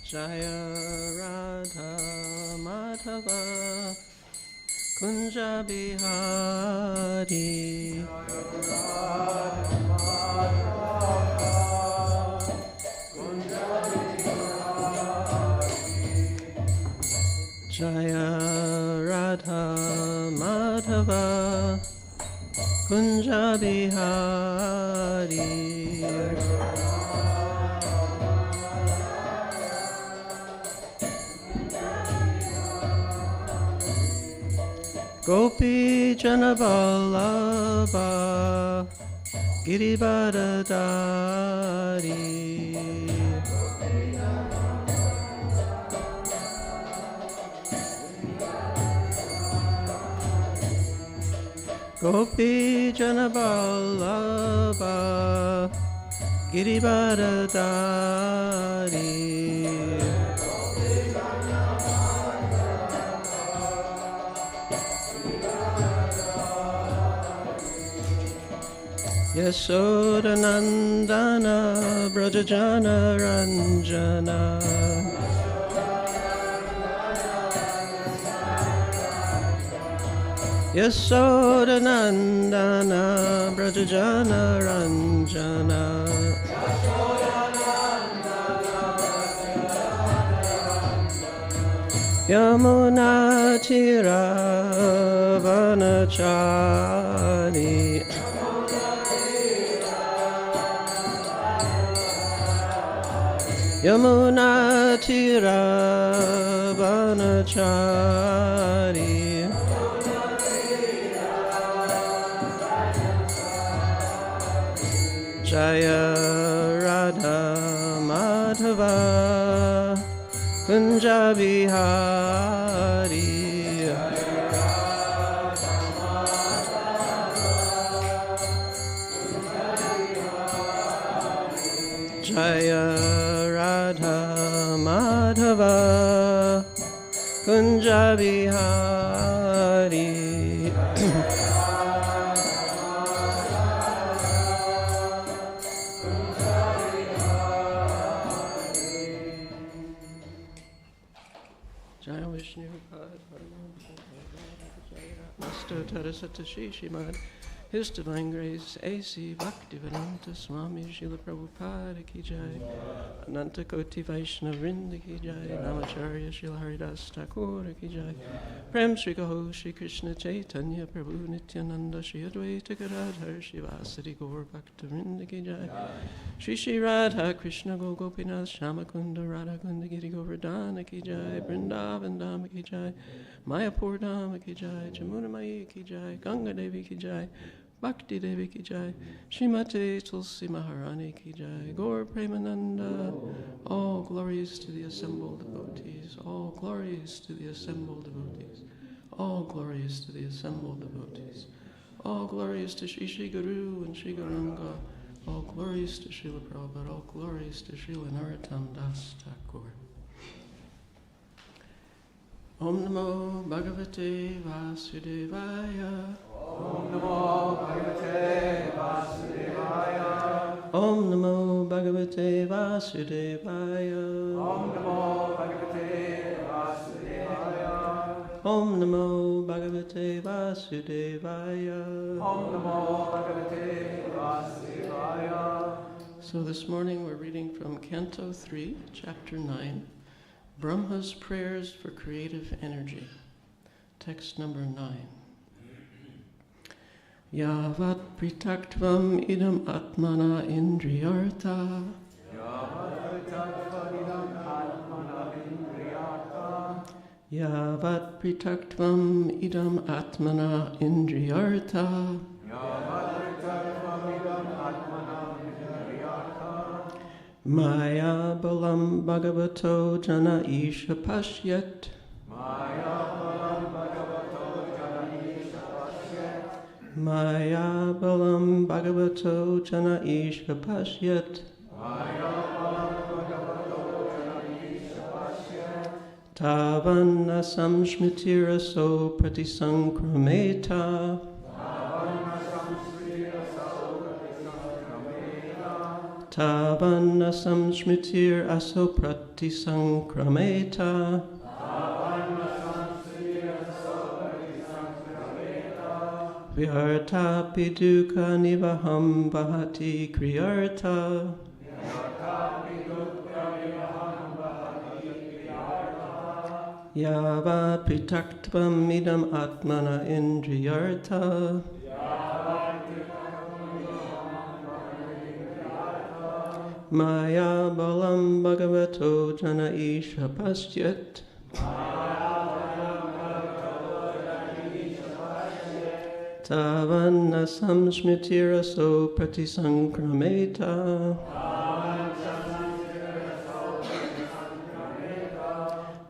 Jaya Radha Madhava Kunja Bihari Jaya Radha Madhava Kunja Bihari Gopi Janavallabha Girivardhari Gopi Janavallabha Girivardhari Yashodanandana Brajajana Ranjana Yashodanandana Brajajana Ranjana Yamuna Tira Vanachari Yamuna Tira Vanachari Jaya Radha Madhava Kunja Bihari Jaya Radha Madhava Kunja Bihari Jaya Vishnu Master Tarasata Srimad His Divine Grace A.C. Bhaktivedanta Swami Srila Prabhupada Ki Jai Ananta Koti Vaishnava Vrinda Ki Jai Namacharya Srila Haridas Thakur Ki Jai Prem Shri Gaho Shri Krishna Chaitanya Prabhu Nityananda Shri Advaita Gadadhar Shri Vasadi Gaur Bhakta Vrinda Ki Jai Shri Shri Radha Krishna Go Gopinath Shamakunda Radha Kunda Giri Govardhana Ki Jai Vrindavan Dhama Ki Jai Mayapur Dhama Ki Jai Jamuna Mai Ki Jai Ganga Devi Ki Jai Bhakti Devi Ki Jai Srimati Tulsi Maharani Ki Jai Gaur Premananda All glories to the assembled devotees All glories to the assembled devotees All glories to the assembled devotees All glories to Shri Shri Guru and Shri Gauranga All glories to Srila Prabhupada All glories to Srila Narottam Das Thakur Om Namo Bhagavate Vasudevaya Om Namo Bhagavate Vasudevaya Om Namo Bhagavate Vasudevaya Om Namo Bhagavate Vasudevaya Om Namo Bhagavate Vasudevaya Om Namo Bhagavate Vasudevaya. So this morning we're reading from Canto 3, Chapter 9, Brahma's Prayers for Creative Energy. Text number 9. Yavat pritaktvam idam atmana indriyartha Yavat pritaktvam idam atmana indriyartha Maya balam bhagavato jana isha pashyat Maya balam bhagavato jana isha pashyat Tavanna samshmitiraso pratisankrameta Tavanna samsmitir aso pratisankrameta. Vyartapi dukkha nivaham vahati kriyarta. Yava pritaktvam idam atmana indriyarta. Maya balam bhagavato jana isha pastyat. Tavanna samsmitiraso pratisankrameta.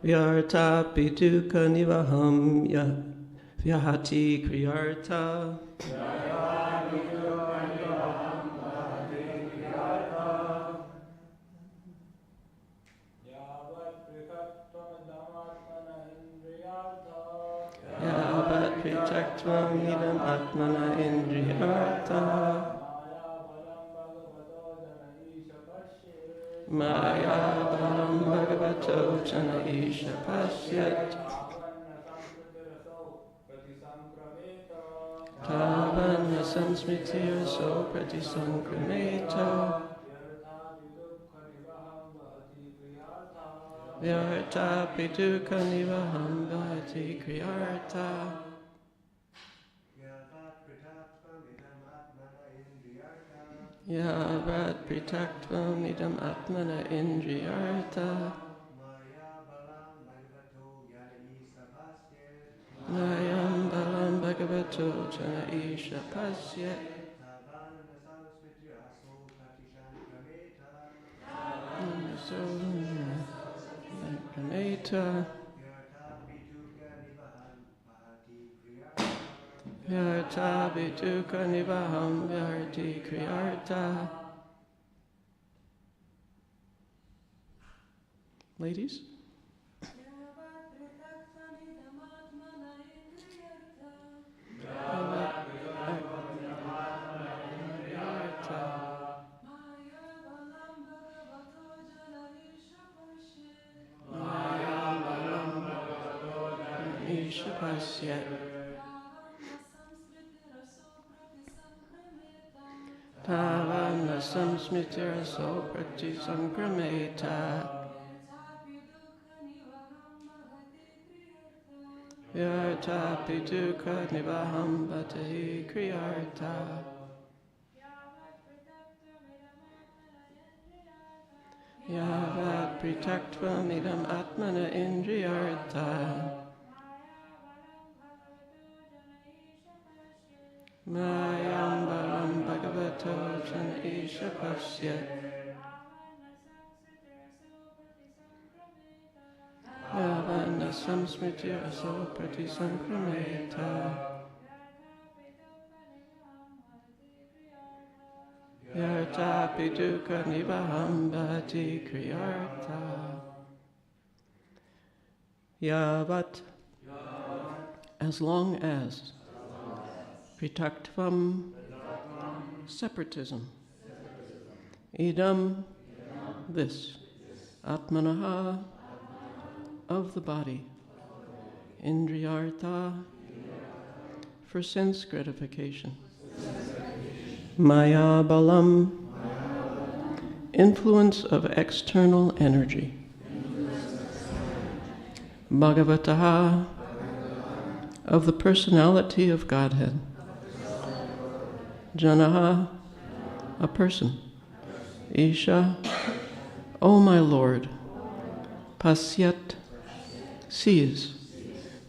Vyartapi dukkha nivaham vyahati kriyarta. Yavat pritaktvam idam atmana indriyarta. Maya balam bhagavato jana isha pasyat. Tavanna samsmitiraso pratisankrameta. Vyartapi dukkha nivaham vahati kriyarta. Yavat pritaktvam idam atmana indriyarta. Mayam balam bhagavato jana isha pasyat. Vyartapi dukkha nivaham vyahati kriyarta. Ladies? Tavanna samsmitiraso pratisankrameta. Vyartapi dukkha nivaham vahati kriyarta. Yavat pritaktvam idam atmana indriyarta. Mayam balam bhagavato jana isha pasyat. Yavanna samsmitiraso pratisankrameta. Vyartapi dukkha nivaham vahati kriyarta. Yavat, as long as. Pritaktvam, separatism. Idam, this. Atmanaha, of the body. Indriyartha, for sense gratification. Maya balam, influence of external energy. Bhagavataha, of the personality of Godhead. Janaha, a person. Isha, O my Lord. Pasyat, sees.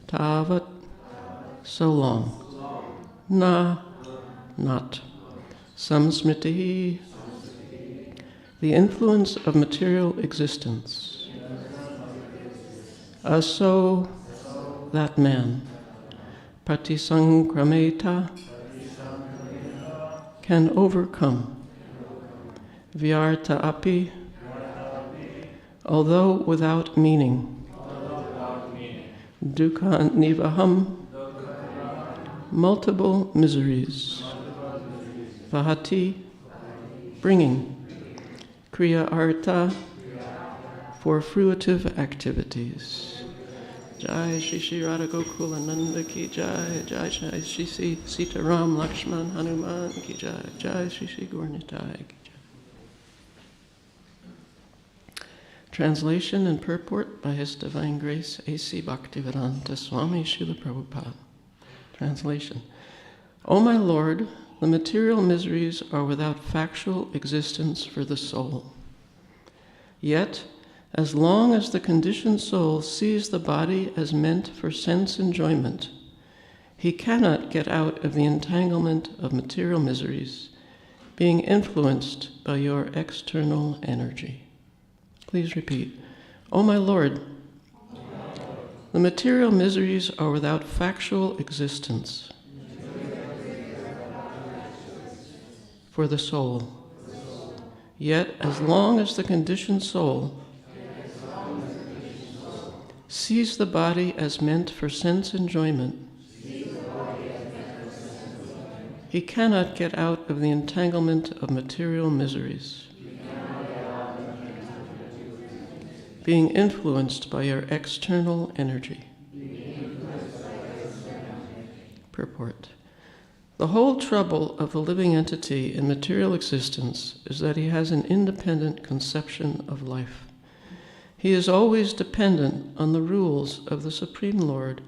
Tavat, so long. Na, not. Samsmriti, the influence of material existence. Aso, that man. Pratisankrameta, can overcome. Vyarta api, although without meaning. Dukkha nivaham, multiple miseries. Vahati, bringing. Kriya Artha, for fruitive activities. Jai Shri Shri Radha Gokula Nanda Ki Jai, Jai Jai Shri Shri Sita Ram Lakshman Hanuman Ki Jai, Jai Shri Shri Gaurnitai Ki Jai. Translation and purport by His Divine Grace A.C. Bhaktivedanta Swami Srila Prabhupada. Translation. O my Lord, the material miseries are without factual existence for the soul. Yet, as long as the conditioned soul sees the body as meant for sense enjoyment, he cannot get out of the entanglement of material miseries, being influenced by your external energy. Please repeat. O my Lord, the material miseries are without factual existence for the soul. Yet, as long as the conditioned soul sees the body as meant for sense enjoyment, he cannot get out of the entanglement of material miseries, being influenced by your external energy. Purport. The whole trouble of the living entity in material existence is that he has an independent conception of life. He is always dependent on the rules of the Supreme Lord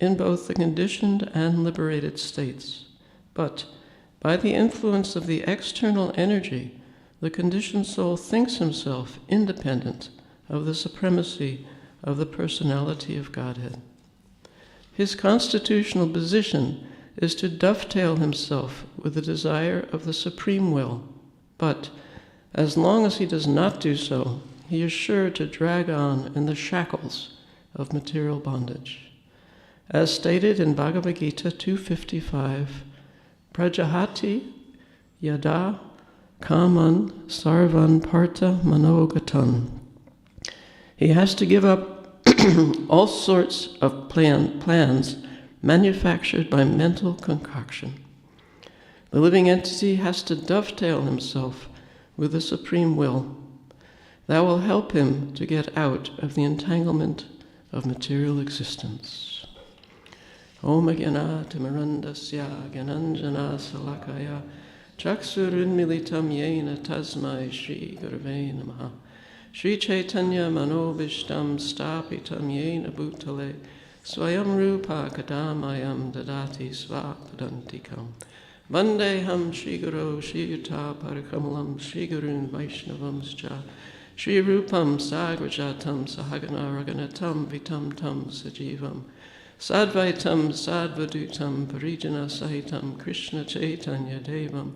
in both the conditioned and liberated states. But by the influence of the external energy, the conditioned soul thinks himself independent of the supremacy of the personality of Godhead. His constitutional position is to dovetail himself with the desire of the Supreme Will, but as long as he does not do so, he is sure to drag on in the shackles of material bondage. As stated in Bhagavad Gita 2.55, Prajahati yada kaman sarvan partha manogatan. He has to give up all sorts of plans manufactured by mental concoction. The living entity has to dovetail himself with the Supreme Will. That will help him to get out of the entanglement of material existence. Om Jnana Timirandasya Gyananjana Salakaya Chaksurunmilitam Yena Tasmai Shri Gurave Namaha Shri Chaitanya Manobishtam Stapitam Yena Bhutale Swayam Rupa Kadamayam Dadati Svapadantikam Vandeham Shri Guru Shri Yuta Parikamalam Shri Gurun Vaishnavamscha Shri Rupam Sagrajatam Sahagana Raganatam Vitam Tam Sajivam Sadvaitam Sadvadutam Parijana Sahitam Krishna Chaitanya Devam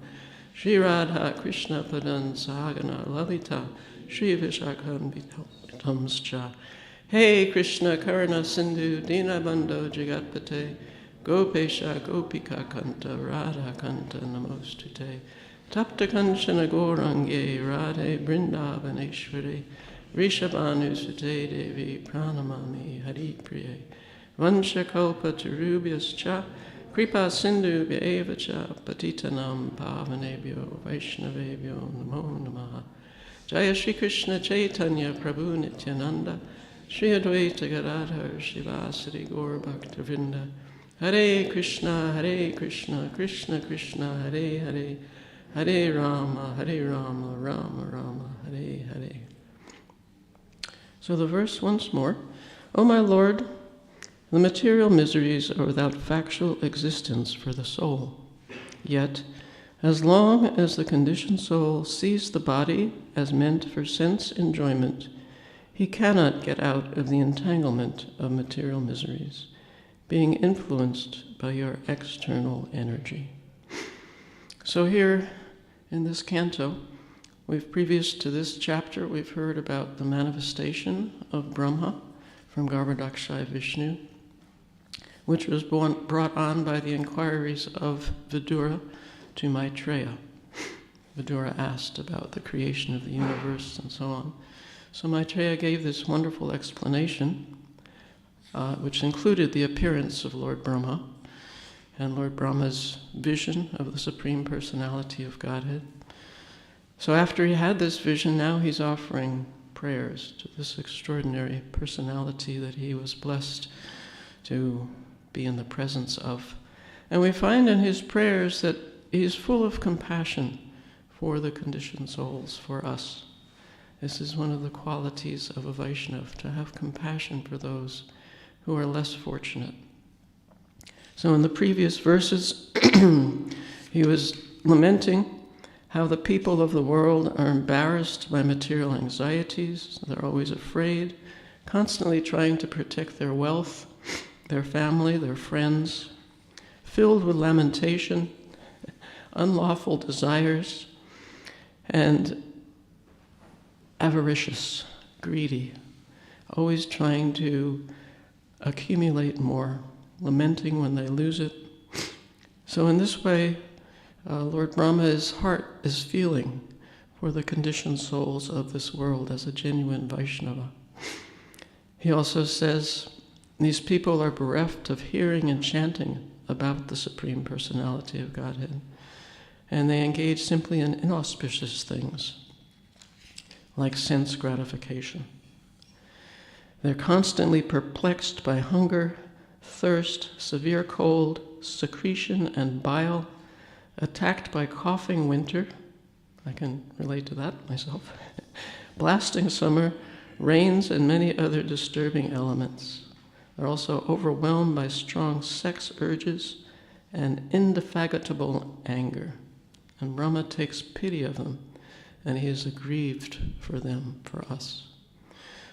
Shri Radha Krishna Padan Sahagana Lalita Shri Visakha Vitamscha Hey Krishna Karana Sindhu Dinabandho Jagatpate Gopesha Gopika Kanta Radha Kanta Namostute Tapta Kanchana Gaurange Radhe Brindavaneshwari Rishabhanu Sute Devi Pranamami Hari Priye Vanshakalpa Tarubhyascha Kripa Sindhu Vyevacha Patitanam Pavanebhyo Vaishnavebhyo Namo Namaha Jaya Shri Krishna Chaitanya Prabhu Nityananda Shri Advaita Gadadhar Shivasari Gaur Bhaktivinoda Hare Krishna Krishna Krishna Hare Hare Hare Rama, Rama Rama, Hare Hare. So the verse once more. O my Lord, the material miseries are without factual existence for the soul. Yet, as long as the conditioned soul sees the body as meant for sense enjoyment, he cannot get out of the entanglement of material miseries, being influenced by your external energy. So here, in this canto, previous to this chapter, we've heard about the manifestation of Brahma from Garbhodakshaya Vishnu, which was brought on by the inquiries of Vidura to Maitreya. Vidura asked about the creation of the universe and so on. So Maitreya gave this wonderful explanation, which included the appearance of Lord Brahma, and Lord Brahma's vision of the Supreme Personality of Godhead. So after he had this vision, now he's offering prayers to this extraordinary personality that he was blessed to be in the presence of. And we find in his prayers that he's full of compassion for the conditioned souls, for us. This is one of the qualities of a Vaishnava, to have compassion for those who are less fortunate. So in the previous verses, he was lamenting how the people of the world are embarrassed by material anxieties. They're always afraid, constantly trying to protect their wealth, their family, their friends, filled with lamentation, unlawful desires, and avaricious, greedy, always trying to accumulate more, lamenting when they lose it. So in this way, Lord Brahma's heart is feeling for the conditioned souls of this world as a genuine Vaishnava. He also says, these people are bereft of hearing and chanting about the Supreme Personality of Godhead, and they engage simply in inauspicious things, like sense gratification. They're constantly perplexed by hunger, thirst, severe cold, secretion, and bile, attacked by coughing winter, I can relate to that myself, blasting summer, rains, and many other disturbing elements. They're also overwhelmed by strong sex urges and indefatigable anger. And Brahma takes pity of them, and he is aggrieved for them, for us.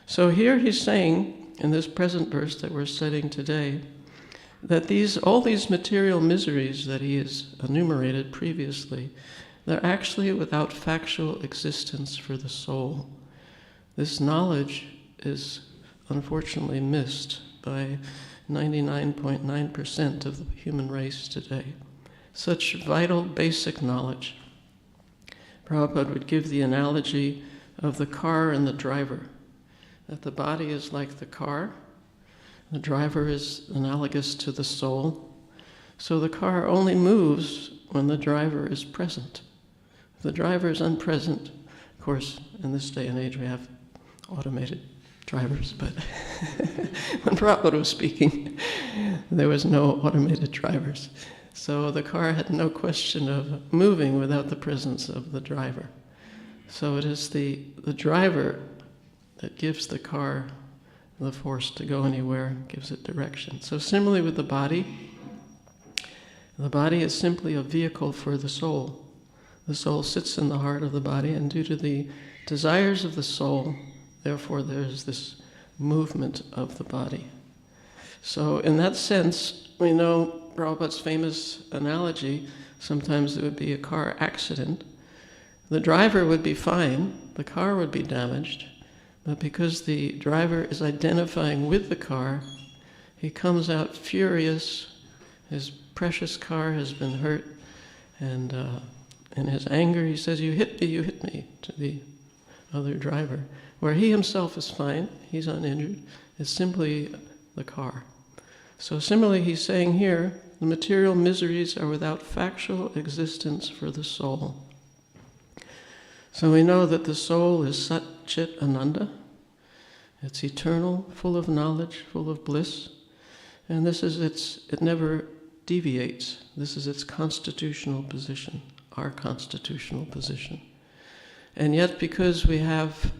So here he's saying, in this present verse that we're studying today, that all these material miseries that he has enumerated previously, they're actually without factual existence for the soul. This knowledge is unfortunately missed by 99.9% of the human race today. Such vital, basic knowledge. Prabhupada would give the analogy of the car and the driver, that the body is like the car, the driver is analogous to the soul, so the car only moves when the driver is present. If the driver is unpresent, of course, in this day and age we have automated drivers, but when Prabhupada was speaking, there was no automated drivers. So the car had no question of moving without the presence of the driver. So it is the driver that gives the car the force to go anywhere, gives it direction. So similarly with the body is simply a vehicle for the soul. The soul sits in the heart of the body, and due to the desires of the soul, therefore there's this movement of the body. So in that sense, we know Prabhupada's famous analogy, sometimes it would be a car accident. The driver would be fine, the car would be damaged, but because the driver is identifying with the car, he comes out furious. His precious car has been hurt, and in his anger he says, you hit me, to the other driver. Where he himself is fine, he's uninjured, it's simply the car. So similarly, he's saying here, the material miseries are without factual existence for the soul. So we know that the soul is Sat Chit Ananda. It's eternal, full of knowledge, full of bliss. And this is it never deviates. This is its constitutional position, our constitutional position. And yet, because we have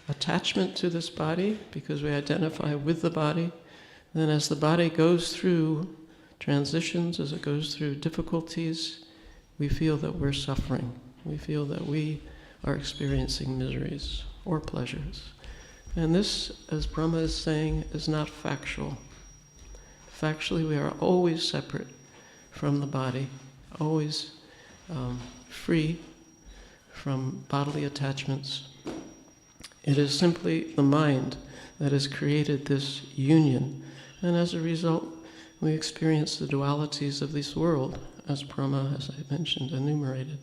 attachment to this body, because we identify with the body, then as the body goes through transitions, as it goes through difficulties, we feel that we're suffering. We feel that we are experiencing miseries or pleasures. And this, as Brahma is saying, is not factual. Factually, we are always separate from the body, always free from bodily attachments. It is simply the mind that has created this union, and as a result, we experience the dualities of this world, as Brahma, as I mentioned, enumerated.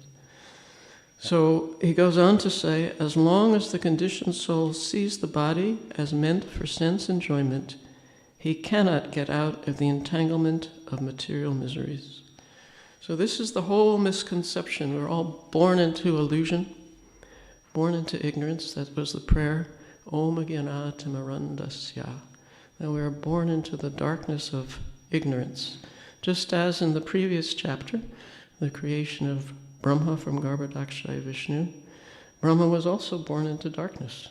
So he goes on to say, as long as the conditioned soul sees the body as meant for sense enjoyment, he cannot get out of the entanglement of material miseries. So this is the whole misconception. We're all born into illusion. born into ignorance. That was the prayer, Om Agyanatimarandasya, that we are born into the darkness of ignorance. Just as in the previous chapter, the creation of Brahma from Garbhodakshaya Vishnu, Brahma was also born into darkness.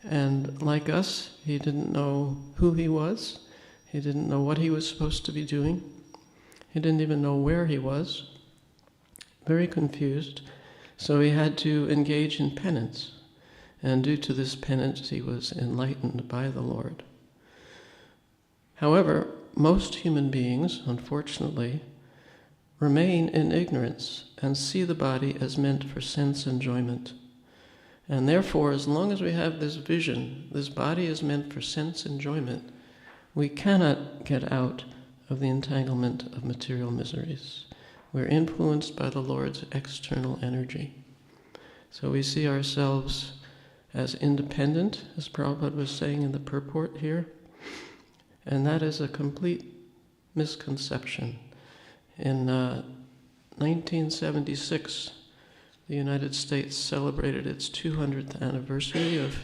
And like us, he didn't know who he was. He didn't know what he was supposed to be doing. He didn't even know where he was. Very confused. So he had to engage in penance. And due to this penance, he was enlightened by the Lord. However, most human beings, unfortunately, remain in ignorance and see the body as meant for sense enjoyment. And therefore, as long as we have this vision, this body is meant for sense enjoyment, we cannot get out of the entanglement of material miseries. We're influenced by the Lord's external energy. So we see ourselves as independent, as Prabhupada was saying in the purport here, and that is a complete misconception. In 1976, the United States celebrated its 200th anniversary of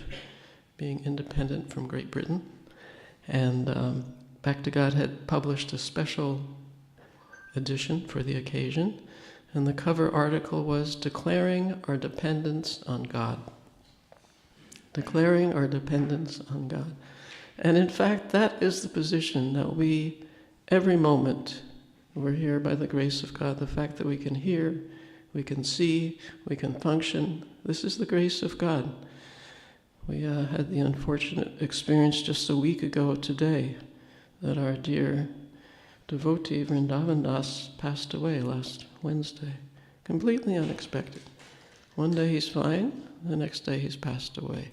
being independent from Great Britain, and Back to God had published a special edition for the occasion, and the cover article was Declaring Our Dependence on God. Declaring our dependence on God. And in fact, that is the position that we, every moment, we're here by the grace of God. The fact that we can hear, we can see, we can function, this is the grace of God. We had the unfortunate experience just a week ago today that our dear devotee Vrindavan Das passed away last Wednesday. Completely unexpected. One day he's fine, the next day he's passed away.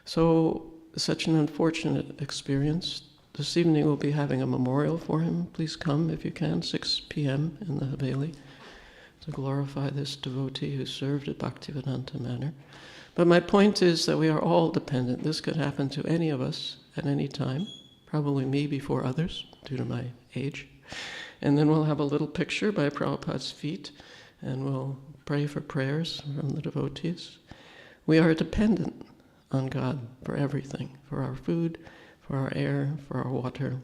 So, such an unfortunate experience. This evening we'll be having a memorial for him. Please come if you can, 6 p.m. in the Haveli, to glorify this devotee who served at Bhaktivedanta manner. But my point is that we are all dependent. This could happen to any of us at any time, probably me before others, due to my age. And then we'll have a little picture by Prabhupada's feet, and we'll pray for prayers from the devotees. We are dependent on God for everything, for our food, for our air, for our water.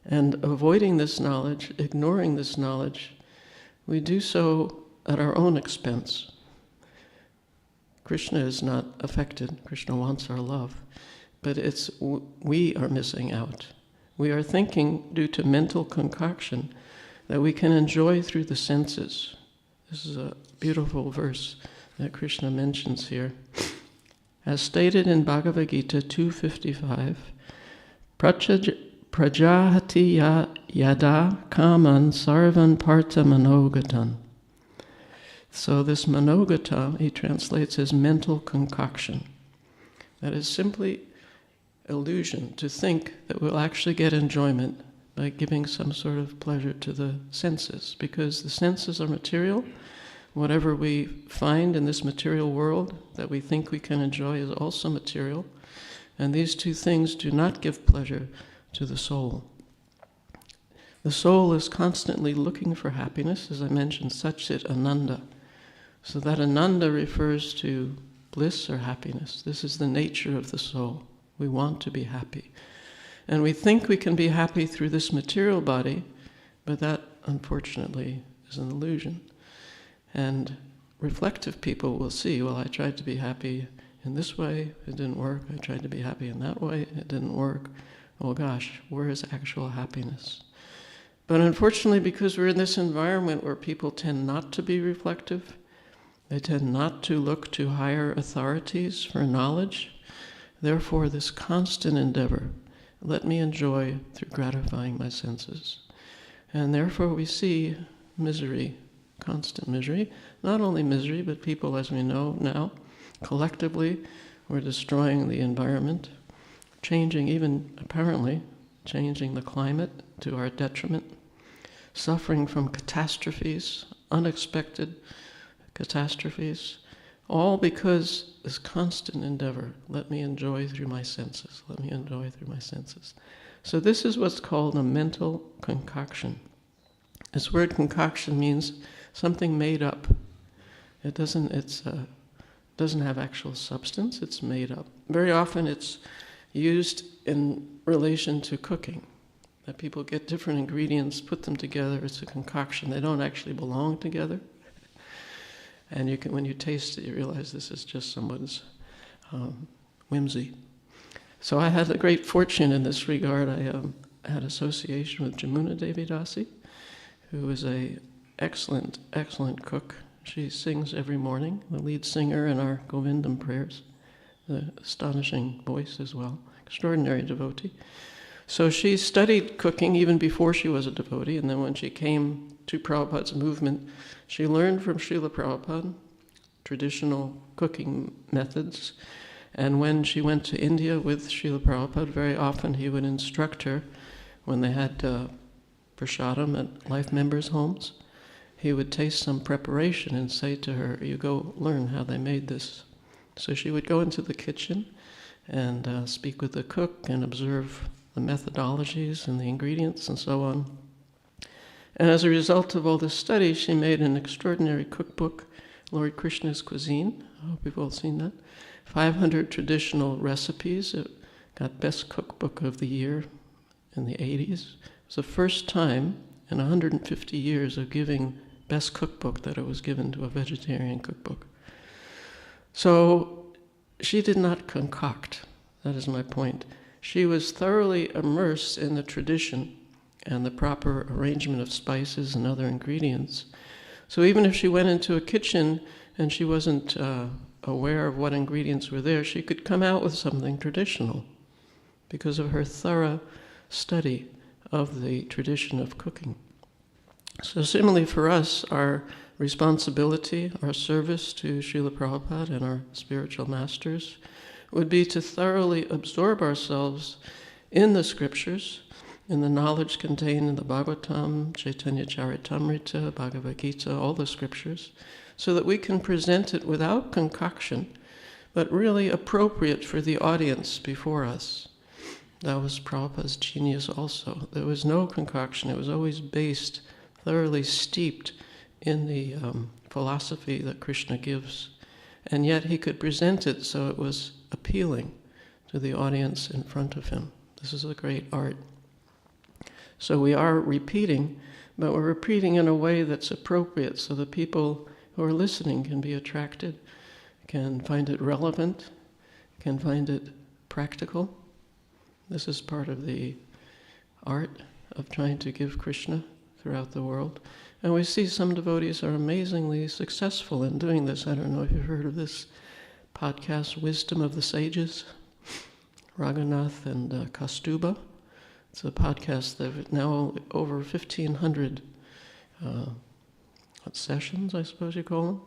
And avoiding this knowledge, ignoring this knowledge, we do so at our own expense. Krishna is not affected. Krishna wants our love. But it's we are missing out. We are thinking, due to mental concoction, that we can enjoy through the senses. This is a beautiful verse that Krishna mentions here. As stated in Bhagavad Gita 2.55, Prajahati yada kaman sarvan partha manogatan. So this manogata, he translates as mental concoction. That is simply illusion, to think that we'll actually get enjoyment by giving some sort of pleasure to the senses, because the senses are material. Whatever we find in this material world that we think we can enjoy is also material, and these two things do not give pleasure to the soul. The soul is constantly looking for happiness, as I mentioned, Satchit Ananda. So that Ananda refers to bliss or happiness. This is the nature of the soul. We want to be happy. And we think we can be happy through this material body, but that, unfortunately, is an illusion. And reflective people will see, well, I tried to be happy in this way, it didn't work. I tried to be happy in that way, it didn't work. Oh gosh, where is actual happiness? But unfortunately, because we're in this environment where people tend not to be reflective, they tend not to look to higher authorities for knowledge. Therefore, this constant endeavor, let me enjoy through gratifying my senses. And therefore we see misery, constant misery. Not only misery, but people, as we know now, collectively, we're destroying the environment, changing, even apparently, changing the climate to our detriment, suffering from catastrophes, unexpected catastrophes, all because this constant endeavor, let me enjoy through my senses, let me enjoy through my senses. So this is what's called a mental concoction. This word concoction means something made up. It doesn't have actual substance, it's made up. Very often it's used in relation to cooking, that people get different ingredients, put them together, it's a concoction. They don't actually belong together. And you can, when you taste it, you realize this is just someone's whimsy. So I had a great fortune in this regard. I had association with Visakha Devi Dāsi, who is an excellent, excellent cook. She sings every morning, the lead singer in our Govindam prayers, the astonishing voice as well, extraordinary devotee. So she studied cooking even before she was a devotee, and then when she came to Prabhupada's movement, she learned from Srila Prabhupada traditional cooking methods. And when she went to India with Srila Prabhupada, very often he would instruct her when they had prasadam at life members' homes. He would taste some preparation and say to her, you go learn how they made this. So she would go into the kitchen and speak with the cook and observe the methodologies and the ingredients and so on. And as a result of all this study, she made an extraordinary cookbook, Lord Krishna's Cuisine. I hope you've all seen that. 500 traditional recipes. It got Best Cookbook of the Year in the 80s. It was the first time in 150 years of giving Best Cookbook that it was given to a vegetarian cookbook. So she did not concoct. That is my point. She was thoroughly immersed in the tradition and the proper arrangement of spices and other ingredients. So even if she went into a kitchen and she wasn't aware of what ingredients were there, she could come out with something traditional because of her thorough study of the tradition of cooking. So similarly for us, our responsibility, our service to Srila Prabhupada and our spiritual masters would be to thoroughly absorb ourselves in the scriptures, in the knowledge contained in the Bhagavatam, Chaitanya Charitamrita, Bhagavad Gita, all the scriptures, so that we can present it without concoction, but really appropriate for the audience before us. That was Prabhupada's genius also. There was no concoction. It was always based, thoroughly steeped in the philosophy that Krishna gives. And yet he could present it so it was appealing to the audience in front of him. This is a great art. So we are repeating, but we're repeating in a way that's appropriate so the people who are listening can be attracted, can find it relevant, can find it practical. This is part of the art of trying to give Krishna throughout the world. And we see some devotees are amazingly successful in doing this. I don't know if you've heard of this podcast, Wisdom of the Sages, Raghunath and Kaustubha. It's a podcast that have now over 1,500 sessions, I suppose you call them.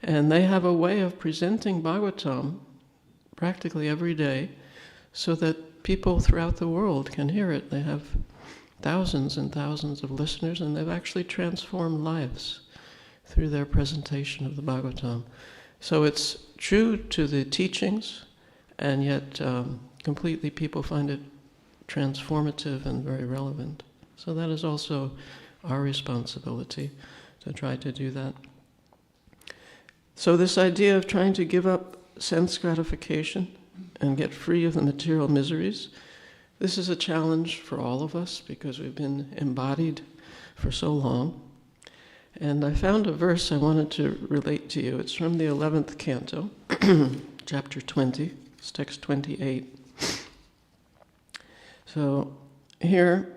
And they have a way of presenting Bhagavatam practically every day so that people throughout the world can hear it. They have thousands and thousands of listeners, and they've actually transformed lives through their presentation of the Bhagavatam. So it's true to the teachings, and yet completely people find it transformative and very relevant. So that is also our responsibility to try to do that. So this idea of trying to give up sense gratification and get free of the material miseries, this is a challenge for all of us because we've been embodied for so long. And I found a verse I wanted to relate to you. It's from the 11th Canto, chapter 20, it's text 28. So here,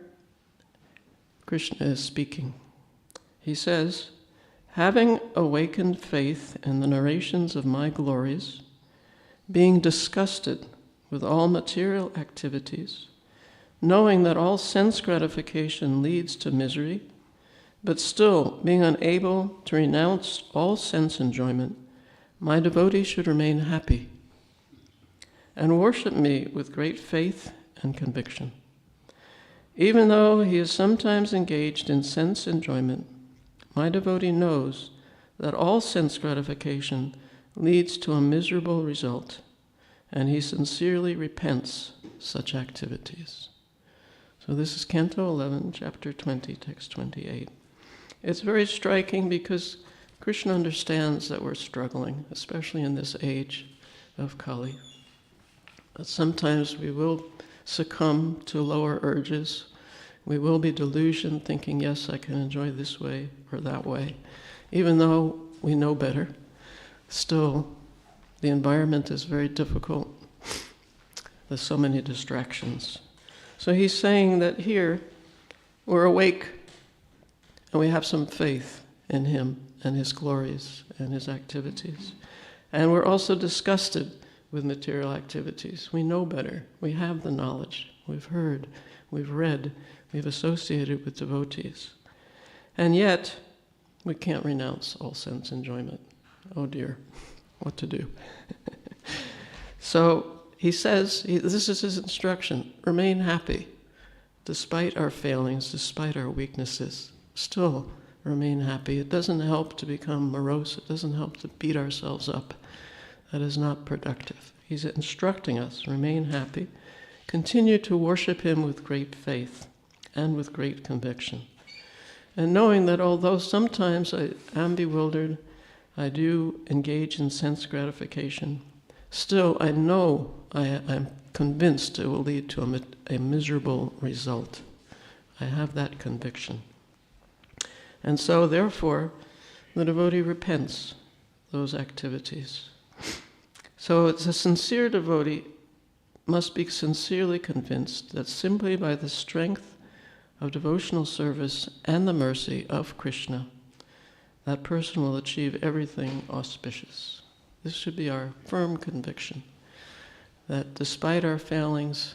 Krishna is speaking. He says, having awakened faith in the narrations of my glories, being disgusted with all material activities, knowing that all sense gratification leads to misery, but still being unable to renounce all sense enjoyment, my devotee should remain happy and worship me with great faith and conviction. Even though he is sometimes engaged in sense enjoyment, my devotee knows that all sense gratification leads to a miserable result, and he sincerely repents such activities. So this is Canto 11, chapter 20, text 28. It's very striking because Krishna understands that we're struggling, especially in this age of Kali. That sometimes we will succumb to lower urges. We will be delusioned, thinking, yes, I can enjoy this way or that way. Even though we know better, still the environment is very difficult. There's so many distractions. So he's saying that here we're awake and we have some faith in him and his glories and his activities. And we're also disgusted with material activities. We know better. We have the knowledge. We've heard. We've read. We've associated with devotees. And yet, we can't renounce all sense enjoyment. Oh dear, what to do? So he says, this is his instruction, remain happy. Despite our failings, despite our weaknesses, still remain happy. It doesn't help to become morose. It doesn't help to beat ourselves up. That is not productive. He's instructing us, remain happy. Continue to worship him with great faith and with great conviction. And knowing that although sometimes I am bewildered, I do engage in sense gratification, still I know, I'm convinced it will lead to a miserable result. I have that conviction. And so therefore, the devotee repents those activities. So it's a sincere devotee must be sincerely convinced that simply by the strength of devotional service and the mercy of Krishna, that person will achieve everything auspicious. This should be our firm conviction, that despite our failings,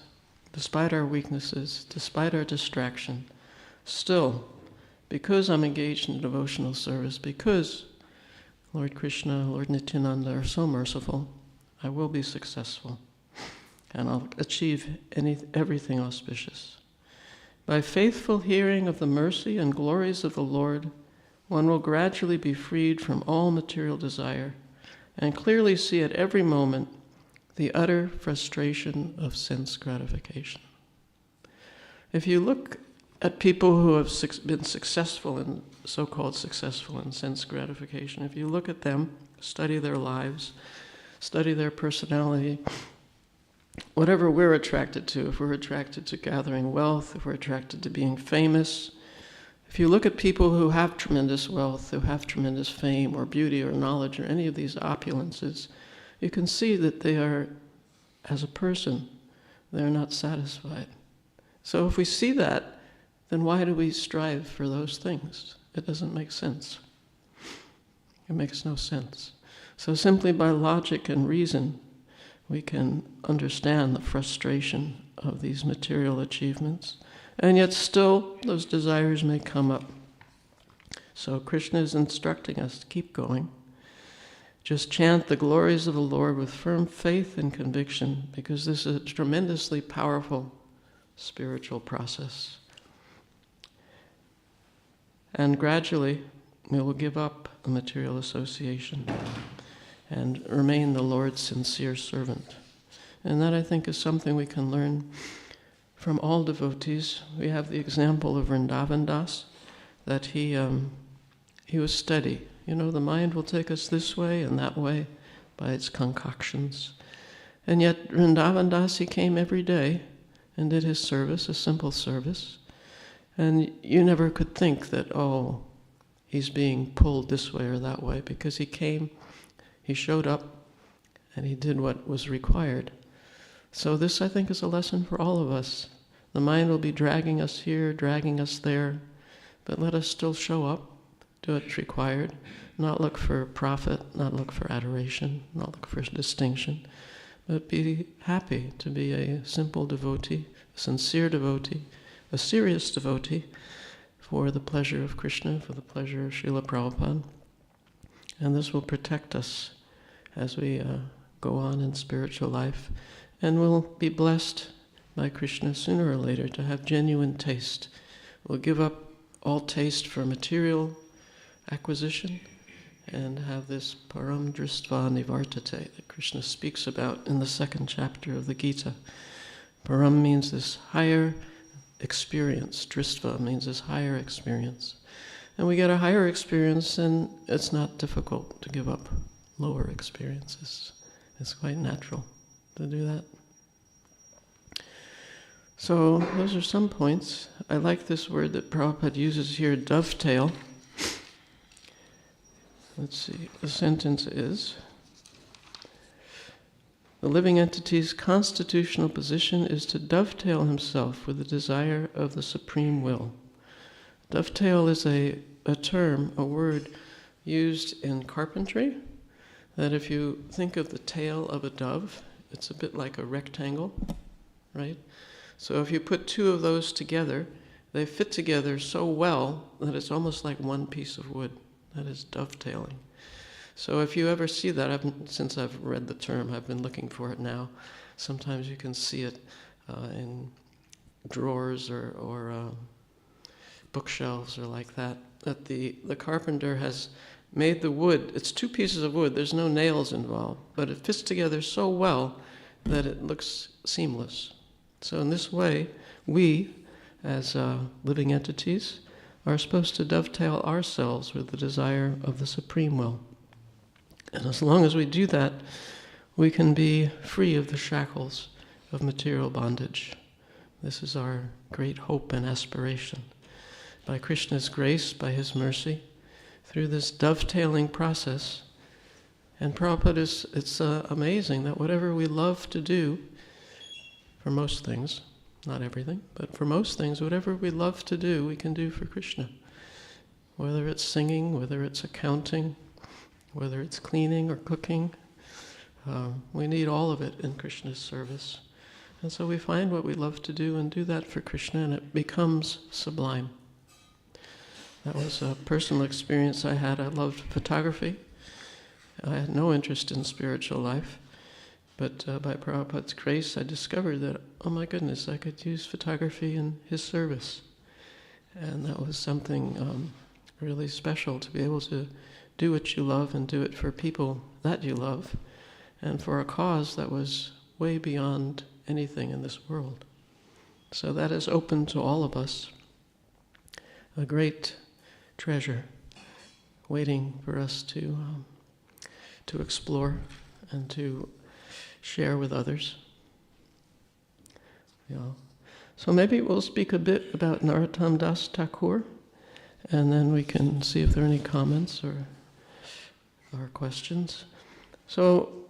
despite our weaknesses, despite our distraction, still, because I'm engaged in devotional service, because Lord Krishna, Lord Nityananda are so merciful, I will be successful, and I'll achieve everything auspicious. By faithful hearing of the mercy and glories of the Lord, one will gradually be freed from all material desire and clearly see at every moment the utter frustration of sense gratification. If you look at people who have been successful so-called successful in sense gratification, if you look at them, study their lives, study their personality, whatever we're attracted to, if we're attracted to gathering wealth, if we're attracted to being famous, if you look at people who have tremendous wealth, who have tremendous fame or beauty or knowledge or any of these opulences, you can see that they are, as a person, they're not satisfied. So if we see that, then why do we strive for those things? It doesn't make sense. It makes no sense. So simply by logic and reason, we can understand the frustration of these material achievements. And yet still, those desires may come up. So Krishna is instructing us to keep going. Just chant the glories of the Lord with firm faith and conviction, because this is a tremendously powerful spiritual process. And gradually, we will give up the material association and remain the Lord's sincere servant. And that, I think, is something we can learn from all devotees. We have the example of Vrindavan Das, that he was steady. You know, the mind will take us this way and that way by its concoctions. And yet Vrindavan Das, he came every day and did his service, a simple service. And you never could think that, oh, he's being pulled this way or that way, because he came, he showed up, and he did what was required. So this, I think, is a lesson for all of us. The mind will be dragging us here, dragging us there, but let us still show up, do what's required, not look for profit, not look for adoration, not look for distinction, but be happy to be a simple devotee, a sincere devotee, a serious devotee for the pleasure of Krishna, for the pleasure of Srila Prabhupada. And this will protect us as we go on in spiritual life, and we'll be blessed by Krishna sooner or later to have genuine taste. We'll give up all taste for material acquisition and have this param dristva nivartate that Krishna speaks about in the 2nd chapter of the Gita. Param means this higher experience. Dristva means this higher experience. and we get a higher experience, and it's not difficult to give up lower experiences. It's quite natural to do that. So those are some points. I like this word that Prabhupada uses here, dovetail. Let's see, the sentence is, the living entity's constitutional position is to dovetail himself with the desire of the Supreme Will. Dovetail is a term, a word used in carpentry, that if you think of the tail of a dove, it's a bit like a rectangle, right? So if you put two of those together, they fit together so well that it's almost like one piece of wood. That is dovetailing. So if you ever see that, since I've read the term, I've been looking for it now. Sometimes you can see it in drawers or bookshelves or like that. That the carpenter has made the wood, it's two pieces of wood, there's no nails involved, but it fits together so well that it looks seamless. So in this way, we, as living entities, are supposed to dovetail ourselves with the desire of the Supreme Will. And as long as we do that, we can be free of the shackles of material bondage. This is our great hope and aspiration. By Krishna's grace, by his mercy, through this dovetailing process, and Prabhupada it's amazing that whatever we love to do, for most things, not everything, but for most things, whatever we love to do, we can do for Krishna. Whether it's singing, whether it's accounting, whether it's cleaning or cooking, we need all of it in Krishna's service. And so we find what we love to do and do that for Krishna, and it becomes sublime. That was a personal experience I had. I loved photography. I had no interest in spiritual life. But by Prabhupada's grace, I discovered that, oh my goodness, I could use photography in his service. And that was something really special, to be able to do what you love and do it for people that you love, and for a cause that was way beyond anything in this world. So that is open to all of us, a great treasure waiting for us to explore and to share with others. Yeah. So maybe we'll speak a bit about Narottam Das Thakur, and then we can see if there are any comments or questions. So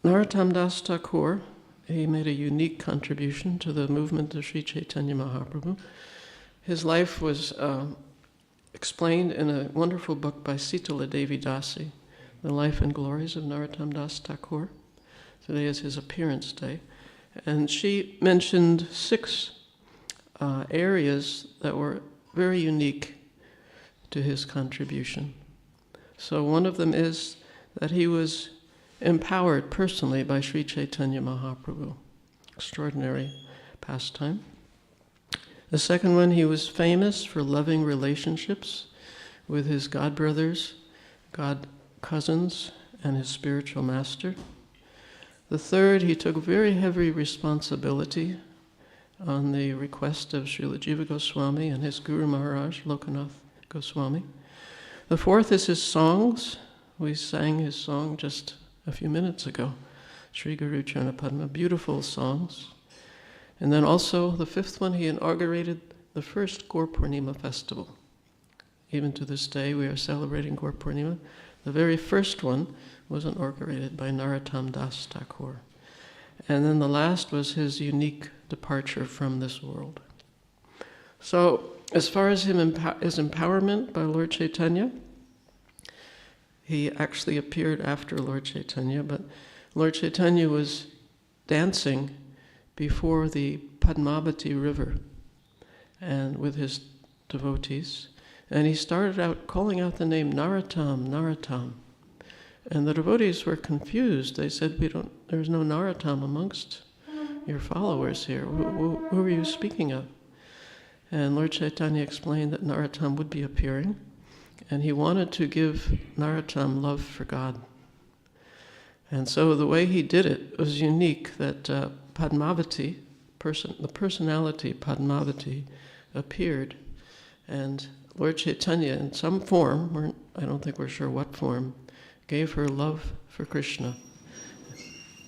Narottam Das Thakur, he made a unique contribution to the movement of Sri Chaitanya Mahaprabhu. His life was explained in a wonderful book by Visakha Devi Dāsi, The Life and Glories of Narottam Das Thakur. Today is his appearance day. And she mentioned 6 areas that were very unique to his contribution. So one of them is that he was empowered personally by Sri Chaitanya Mahaprabhu. Extraordinary pastime. The second one, he was famous for loving relationships with his god brothers, god cousins, and his spiritual master. The third, he took very heavy responsibility on the request of Srila Jiva Goswami and his Guru Maharaj, Lokanath Goswami. The fourth is his songs. We sang his song just a few minutes ago, Sri Guru Charana Padma, beautiful songs. And then also the fifth one, he inaugurated the first Gaur Purnima festival. Even to this day, we are celebrating Gaur Purnima. The very first one was inaugurated by Narottam Das Thakur. And then the last was his unique departure from this world. So, as far as his empowerment by Lord Chaitanya, he actually appeared after Lord Chaitanya, but Lord Chaitanya was dancing before the Padmavati river and with his devotees, and he started out calling out the name Narottam, Narottam. And the devotees were confused. They said, there's no Narottam amongst your followers here. Who are you speaking of? And Lord Chaitanya explained that Narottam would be appearing, and he wanted to give Narottam love for God. And so the way he did it was unique, that Padmavati, the personality Padmavati, appeared, and Lord Chaitanya, in some form, I don't think we're sure what form, gave her love for Krishna.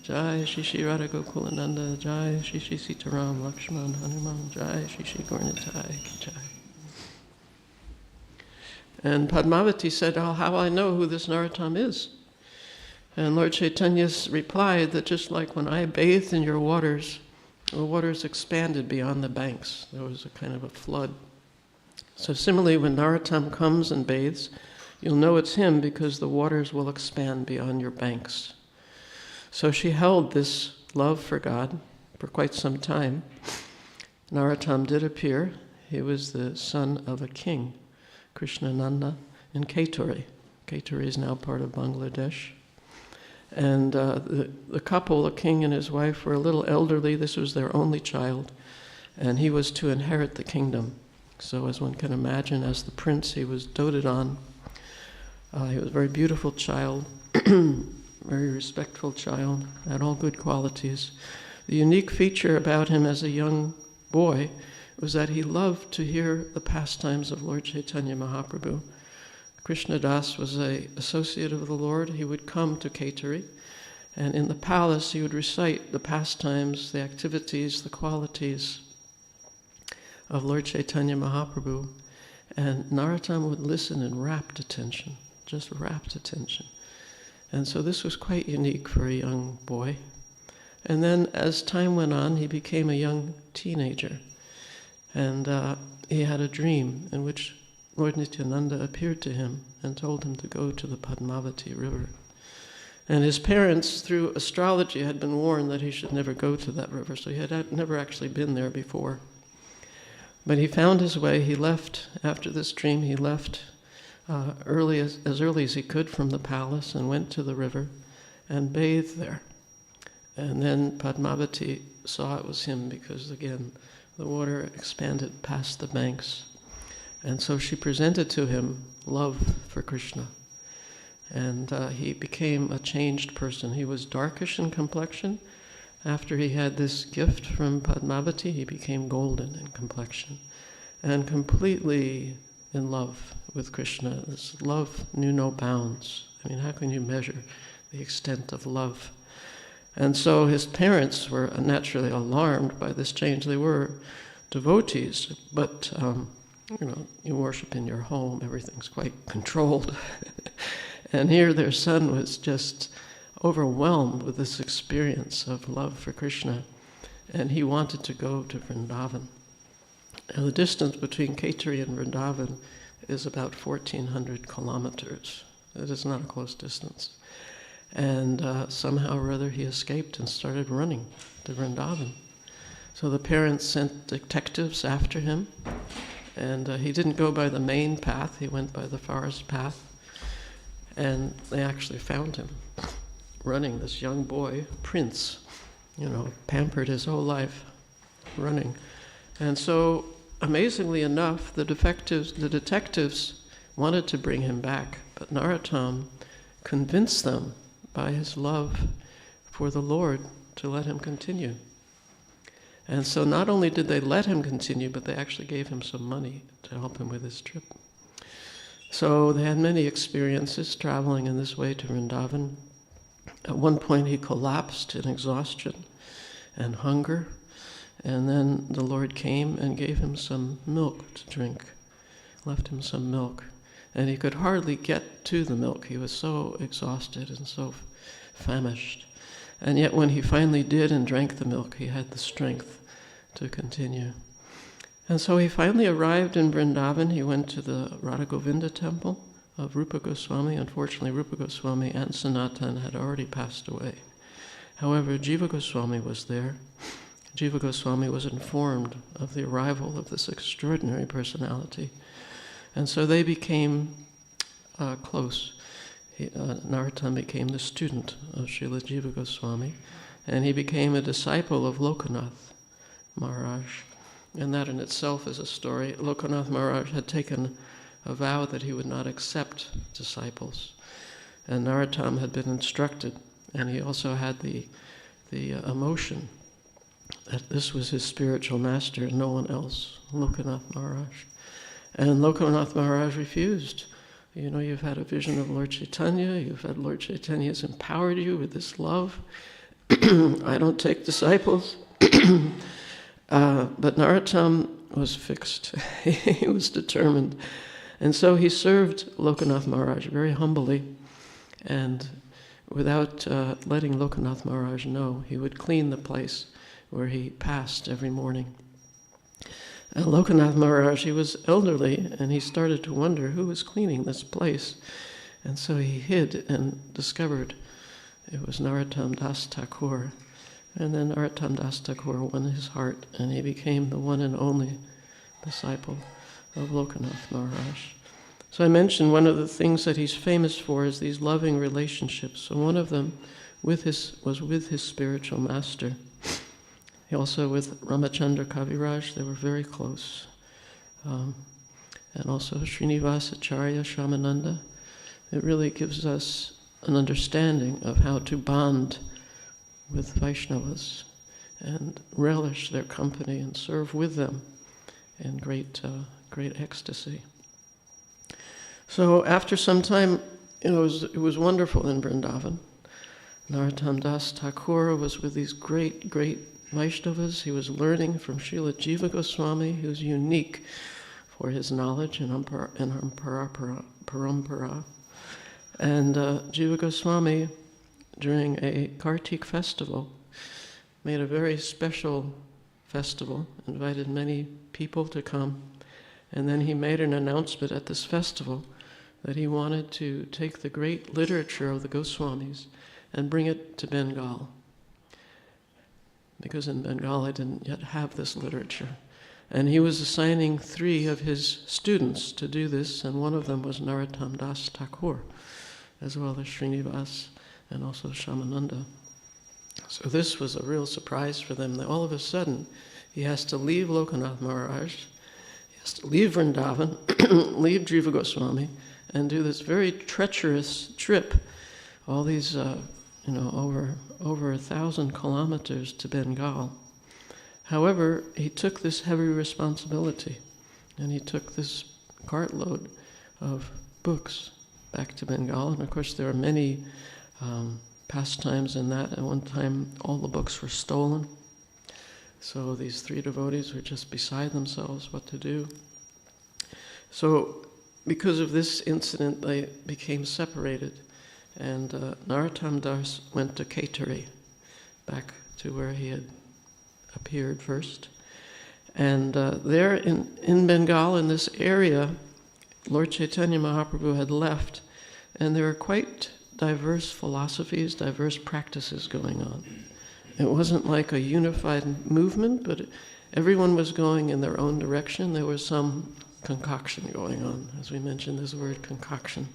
Jai Shri Shri Radha Gokulananda, Jai Shri Shri Sitaram Lakshman Hanuman, Jai Shri Shri Gaurnitai Jai. And Padmavati said, "Oh, how I know who this Narottam is?" And Lord Chaitanya replied that just like when I bathed in your waters, the waters expanded beyond the banks. There was a kind of a flood. So similarly, when Narottam comes and bathes, you'll know it's him because the waters will expand beyond your banks. So she held this love for God for quite some time. Narottam did appear. He was the son of a king, Krishnananda, in Kaituri. Kaituri is now part of Bangladesh. And the couple, the king and his wife, were a little elderly. This was their only child. And he was to inherit the kingdom. So as one can imagine, as the prince, he was doted on. He was a very beautiful child, very respectful child, had all good qualities. The unique feature about him as a young boy was that he loved to hear the pastimes of Lord Chaitanya Mahaprabhu. Krishna Das was an associate of the Lord. He would come to Kaituri, and in the palace he would recite the pastimes, the activities, the qualities of Lord Chaitanya Mahaprabhu, and Narottam would listen in rapt attention, just rapt attention. And so this was quite unique for a young boy. And then as time went on, he became a young teenager, and he had a dream in which Lord Nityananda appeared to him and told him to go to the Padmavati river. And his parents, through astrology, had been warned that he should never go to that river, so he had never actually been there before. But he found his way. He left, after this dream, he left as early as he could from the palace and went to the river and bathed there. And then Padmavati saw it was him because, again, the water expanded past the banks. And so she presented to him love for Krishna. And he became a changed person. He was darkish in complexion. After he had this gift from Padmavati, he became golden in complexion and completely in love with Krishna. This love knew no bounds. I mean, how can you measure the extent of love? And so his parents were naturally alarmed by this change. They were devotees, but you worship in your home, everything's quite controlled. And here their son was just overwhelmed with this experience of love for Krishna, and he wanted to go to Vrindavan. Now, the distance between Kaituri and Vrindavan is about 1,400 kilometers. It is not a close distance. And somehow or other he escaped and started running to Vrindavan. So the parents sent detectives after him, and he didn't go by the main path, he went by the forest path, and they actually found him running, this young boy, Prince, pampered his whole life, running. And so, amazingly enough, the detectives wanted to bring him back, but Narottam convinced them by his love for the Lord to let him continue. And so not only did they let him continue, but they actually gave him some money to help him with his trip. So they had many experiences traveling in this way to Vrindavan. At one point he collapsed in exhaustion and hunger, and then the Lord came and gave him some milk to drink, left him some milk. And he could hardly get to the milk. He was so exhausted and so famished. And yet when he finally did and drank the milk, he had the strength to continue. And so he finally arrived in Vrindavan. He went to the Radha Govinda temple of Rupa Goswami. Unfortunately, Rupa Goswami and Sanatan had already passed away. However, Jiva Goswami was there. Jiva Goswami was informed of the arrival of this extraordinary personality. And so they became close. Narottam became the student of Srila Jiva Goswami, and he became a disciple of Lokanath Maharaj. And that in itself is a story. Lokanath Maharaj had taken a vow that he would not accept disciples. And Narottam had been instructed, and he also had the emotion that this was his spiritual master and no one else, Lokanath Maharaj. And Lokanath Maharaj refused. You know, you've had a vision of Lord Chaitanya, you've had Lord Chaitanya has empowered you with this love. I don't take disciples. But Narottam was fixed. He was determined. And so he served Lokanath Maharaj very humbly, and without letting Lokanath Maharaj know, he would clean the place where he passed every morning. And Lokanath Maharaj, he was elderly, and he started to wonder who was cleaning this place. And so he hid and discovered it was Narottam Das Thakur. And then Narottam Das Thakur won his heart, and he became the one and only disciple of Lokanath Maharaj. So I mentioned one of the things that he's famous for is these loving relationships. So one of them was with his spiritual master. He also with Ramachandra Kaviraj, they were very close. And also Srinivasa Acharya Shamananda. It really gives us an understanding of how to bond with Vaishnavas and relish their company and serve with them in great ecstasy. So after some time, it was wonderful in Vrindavan. Narottam Das Thakur was with these great Vaishnavas. He was learning from Srila Jiva Goswami, who was unique for his knowledge in parampara. And Jiva Goswami, during a Kartik festival, made a very special festival, invited many people to come, and then he made an announcement at this festival that he wanted to take the great literature of the Goswamis and bring it to Bengal. Because in Bengal I didn't yet have this literature. And he was assigning 3 of his students to do this, and one of them was Narottam Das Thakur, as well as Srinivas and also Shamananda. So this was a real surprise for them, that all of a sudden he has to leave Lokanath Maharaj, he has to leave Vrindavan, leave Jiva Goswami, and do this very treacherous trip, all these, over 1,000 kilometers to Bengal. However, he took this heavy responsibility, and he took this cartload of books back to Bengal. And of course, there are many pastimes in that. At one time, all the books were stolen. So these 3 devotees were just beside themselves what to do. So because of this incident, they became separated. And Narottam Das went to Kaituri, back to where he had appeared first. And there in Bengal, in this area, Lord Chaitanya Mahaprabhu had left, and there were quite diverse philosophies, diverse practices going on. It wasn't like a unified movement, but everyone was going in their own direction. There was some concoction going on, as we mentioned this word concoction.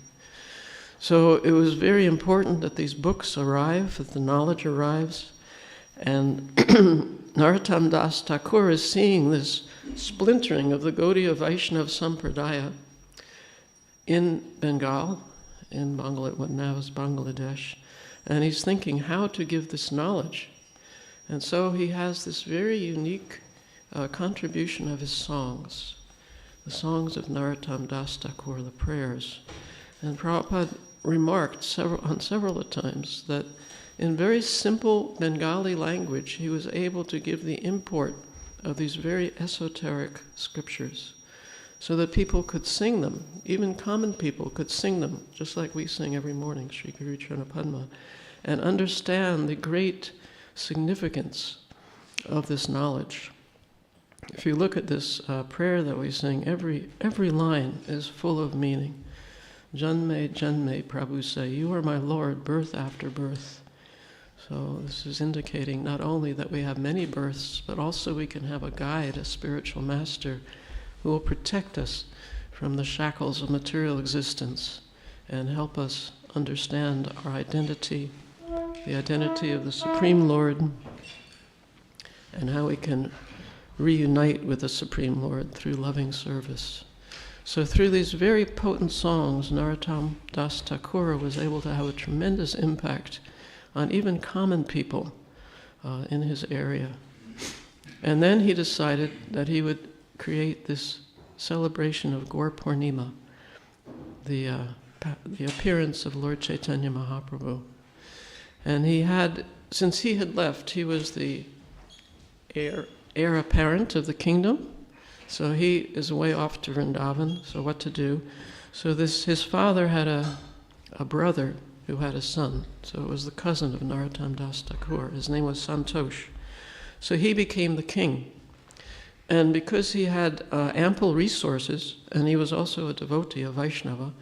So it was very important that these books arrive, that the knowledge arrives. And Narottam Das Thakur is seeing this splintering of the Gaudiya Vaishnava Sampradaya in Bengal, in what now is Bangladesh, and he's thinking how to give this knowledge. And so he has this very unique contribution of his songs, the songs of Narottam Das Thakur, the prayers. And Prabhupada remarked several times that in very simple Bengali language, he was able to give the import of these very esoteric scriptures so that people could sing them. Even common people could sing them, just like we sing every morning, Sri Guru Charana Padma, and understand the great significance of this knowledge. If you look at this prayer that we sing, every line is full of meaning. Janme, Janme, Prabhu say, you are my Lord, birth after birth. So this is indicating not only that we have many births, but also we can have a guide, a spiritual master, who will protect us from the shackles of material existence and help us understand our identity, the identity of the Supreme Lord, and how we can reunite with the Supreme Lord through loving service. So through these very potent songs, Narottam Das Thakur was able to have a tremendous impact on even common people in his area. And then he decided that he would create this celebration of Gaur Purnima, the appearance of Lord Chaitanya Mahaprabhu. And he had, since he had left, he was the heir apparent of the kingdom. So he is way off to Vrindavan, so what to do? So his father had a brother who had a son. So it was the cousin of Narottam Das Thakur. His name was Santosh. So he became the king. And because he had ample resources, and he was also a devotee, a Vaishnava,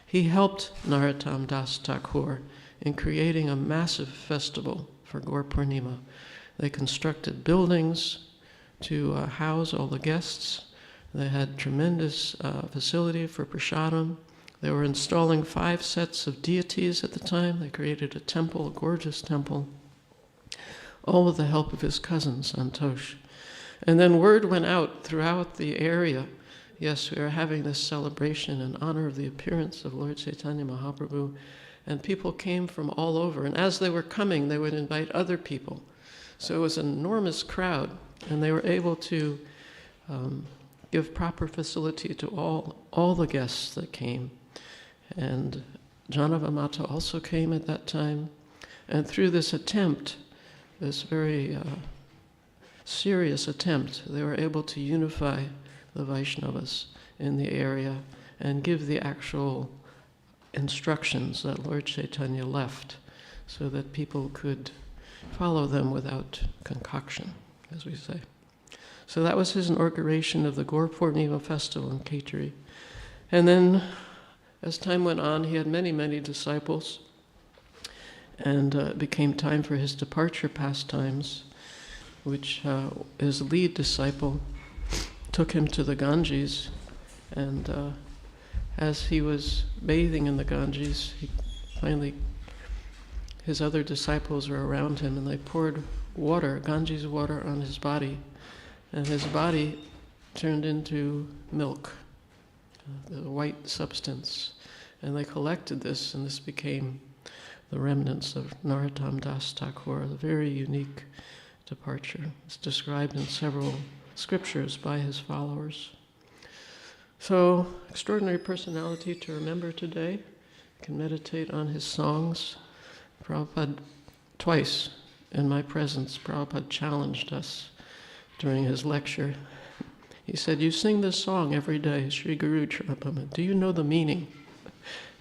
he helped Narottam Das Thakur in creating a massive festival for Gaur Purnima. They constructed buildings to house all the guests. They had tremendous facility for prasadam. They were installing 5 sets of deities at the time. They created a temple, a gorgeous temple, all with the help of his cousin, Santosh. And then word went out throughout the area, yes, we are having this celebration in honor of the appearance of Lord Chaitanya Mahaprabhu, and people came from all over. And as they were coming, they would invite other people. So it was an enormous crowd, and they were able to give proper facility to all the guests that came. And Janavamata also came at that time. And through this attempt, this very serious attempt, they were able to unify the Vaishnavas in the area and give the actual instructions that Lord Chaitanya left so that people could follow them without concoction, as we say. So that was his inauguration of the Gaur Purnima festival in Khetri. And then, as time went on, he had many, many disciples, and it became time for his departure pastimes, which his lead disciple took him to the Ganges, and as he was bathing in the Ganges, his other disciples were around him, and they poured water, Ganges water, on his body, and his body turned into milk, the white substance. And they collected this, and this became the remnants of Narottam Das Thakur, a very unique departure. It's described in several scriptures by his followers. So, extraordinary personality to remember today. You can meditate on his songs. Prabhupada, twice in my presence, Prabhupada challenged us during his lecture. He said, "You sing this song every day, Sri Guru Charapama. Do you know the meaning?"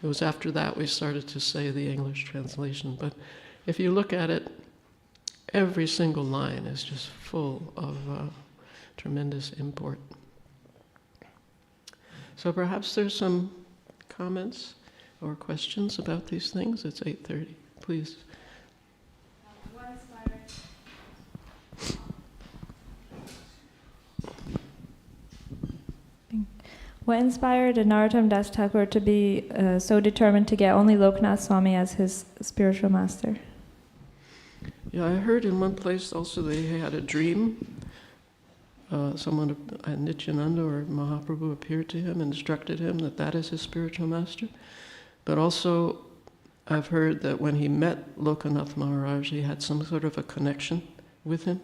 It was after that we started to say the English translation. But if you look at it, every single line is just full of tremendous import. So perhaps there's some comments or questions about these things. It's 8:30. Please. What inspired Narottam Das Thakur to be so determined to get only Loknath Swami as his spiritual master? Yeah, I heard in one place also that he had a dream. Someone, Nityananda or Mahaprabhu, appeared to him and instructed him that is his spiritual master. But also, I've heard that when he met Lokanath Maharaj, he had some sort of a connection with him,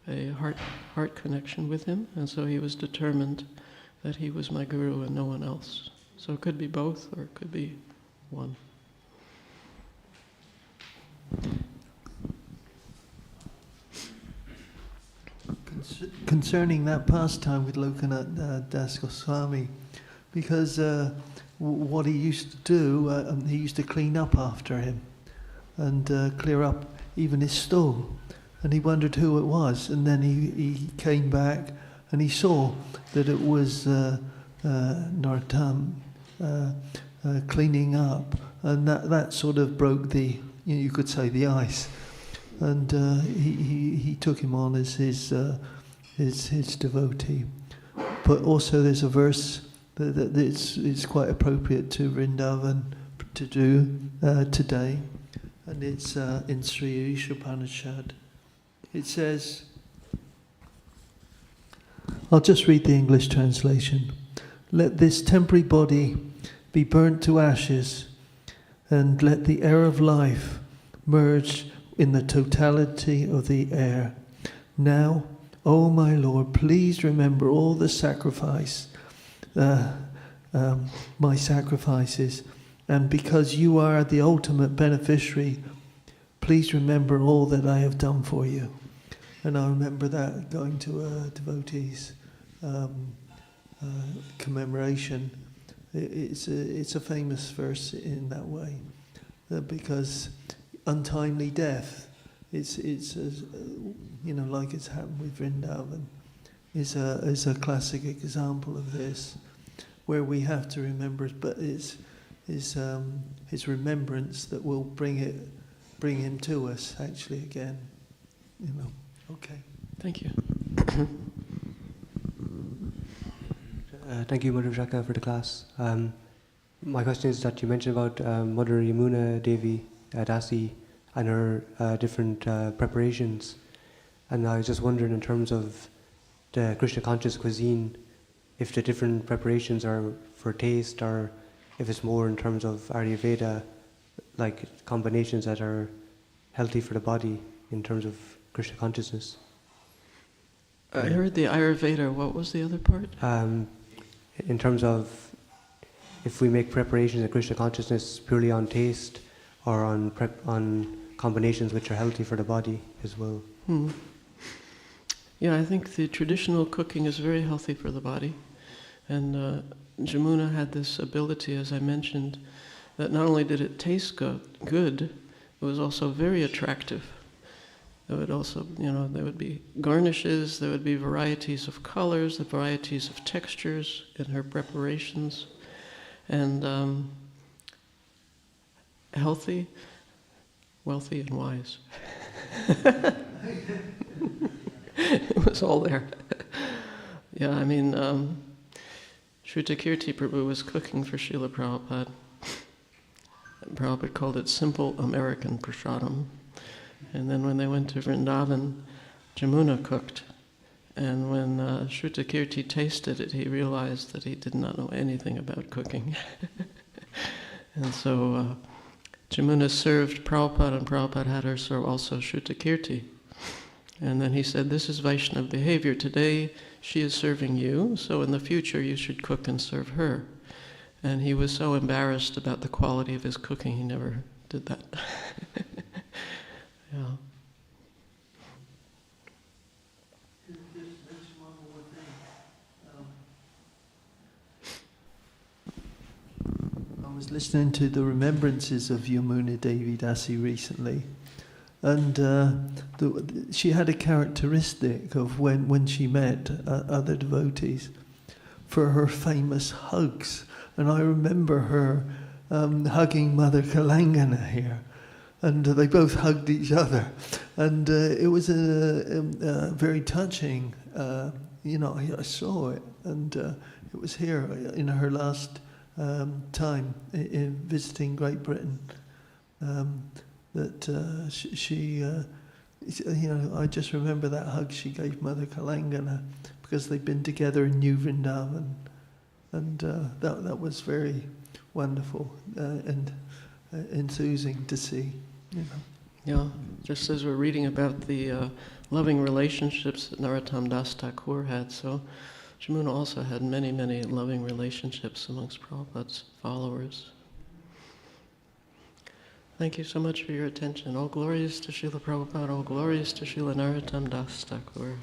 a heart connection with him, and so he was determined that he was my guru and no one else. So it could be both, or it could be one. Concerning that pastime with Lokanath Das Goswami, because what he used to do, he used to clean up after him and clear up even his stool. And he wondered who it was, and then he came back and he saw that it was Narottam cleaning up, and that sort of broke the, you could say, the ice. And he took him on as his devotee. But also there's a verse that it's quite appropriate to Vrindavan to do today, and it's in Sri Ishopanishad. It says, I'll just read the English translation. Let this temporary body be burnt to ashes, and let the air of life merge in the totality of the air. Now, O my Lord, please remember all the sacrifice my sacrifices. And because you are the ultimate beneficiary, please remember all that I have done for you. And I remember that going to a devotee's commemoration. It's a famous verse in that way, because untimely death, it's like it's happened with Vrindavan, is a classic example of this, where we have to remember it, but it's his remembrance that will bring him to us actually again. Okay. Thank you. Thank you, Mother Visakha, for the class. My question is that you mentioned about Mother Yamuna Devi Dāsi and her different preparations, and I was just wondering, in terms of the Krishna conscious cuisine, if the different preparations are for taste, or if it's more in terms of Ayurveda, like combinations that are healthy for the body in terms of Krishna consciousness. I heard the Ayurveda. What was the other part? In terms of if we make preparations in Krishna consciousness purely on taste, or on combinations which are healthy for the body as well. Yeah, I think the traditional cooking is very healthy for the body. And Jamuna had this ability, as I mentioned, that not only did it taste good, it was also very attractive. There would also, there would be garnishes, there would be varieties of colors, the varieties of textures in her preparations, and healthy, wealthy, and wise. It was all there. Yeah, I mean, Shrutakirti Prabhu was cooking for Srila Prabhupada. And Prabhupada called it simple American prasadam. And then when they went to Vrindavan, Jamuna cooked. And when Shrutakirti tasted it, he realized that he did not know anything about cooking. And so Jamuna served Prabhupada, and Prabhupada had her serve also Shrutakirti. And then he said, this is Vaishnava behavior. Today she is serving you, so in the future you should cook and serve her. And he was so embarrassed about the quality of his cooking, he never did that. Yeah. I was listening to the remembrances of Yamuna Devi Dāsi recently, and she had a characteristic of when she met other devotees, for her famous hugs. And I remember her hugging Mother Kalangana here, and they both hugged each other, and it was a very touching. I saw it, and it was here in her last time in visiting Great Britain, that she I just remember that hug she gave Mother Kalangana, because they'd been together in New Vrindavan, and that was very wonderful and enthusing to see. Yeah, just as we're reading about the loving relationships that Narottam Das Thakur had, so Jamuna also had many, many loving relationships amongst Prabhupada's followers. Thank you so much for your attention. All glories to Srila Prabhupada, all glories to Srila Narottam Das Thakur.